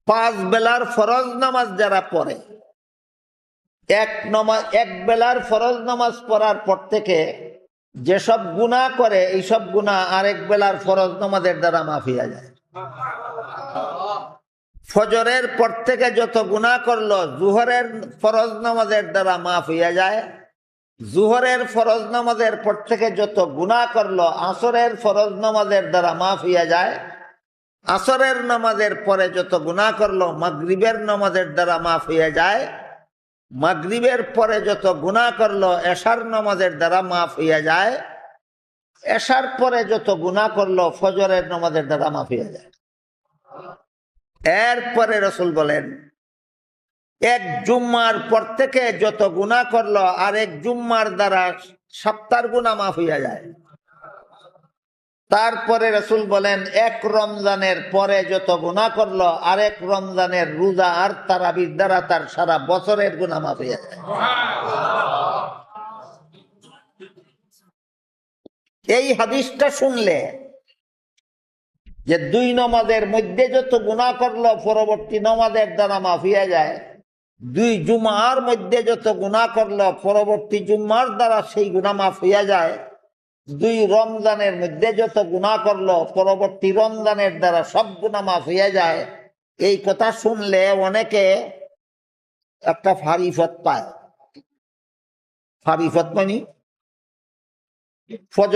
পাঁচ বেলার ফরজ নামাজ যারা পড়ে, এক বেলার ফরজ নামাজ পড়ার পর থেকে যেসব গুনাহ করে এইসব গুনাহ আরেক বেলার ফরজ নামাজের দ্বারা মাফ হইয়া যায়। ফজরের পর থেকে যত গুনাহ করলো জোহরের ফরজ নামাজের দ্বারা মাফ হইয়া যায়। জোহরের ফরজ নামাজের পর থেকে যত গুনাহ করলো আসরের ফরজ নামাজের দ্বারা মাফ হইয়া যায়। আসরের নামাজের পরে যত গুনাহ করলো মাগরিবের নামাজের দ্বারা মাফ হইয়া যায়। মাগরিবের পরে যত গুনাহ করলো এশার নামাজের দ্বারা মাফ হইয়া যায়। এশার পরে যত গুনাহ করলো ফজরের নামাজের দ্বারা মাফ হইয়া যায়। এরপরে রাসূল বলেন, এক জুম্মার পর থেকে যত গুনাহ করলো আরেক জুম্মার দ্বারা সপ্তাহের গুনাহ মাফ হইয়া যায়। তারপরে রাসূল বলেন, এক রমজানের পরে যত গুনাহ করলো আরেক রমজানের রোজা আর তারাবির দ্বারা তার সারা বছরের গুনাহ মাফ হইয়া যায়। এই হাদিসটা শুনলে যে দুই নামাজের মধ্যে যত গুনাহ করলো পরবর্তী নামাজের দ্বারা মাফ হইয়া যায়, দুই জুমার মধ্যে যত গুনাহ করলো পরবর্তী জুম্মার দ্বারা সেই গুনাহ মাফ হইয়া যায়, দুই রমজানের মধ্যে যত গুনাহ করলো পরবর্তী রমজানের দ্বারা সব গুনাহ মাফ হইয়া যায়। এই কথা শুনলে অনেকে একটা ফারিফত পায়। ফারিফত মানে ফজর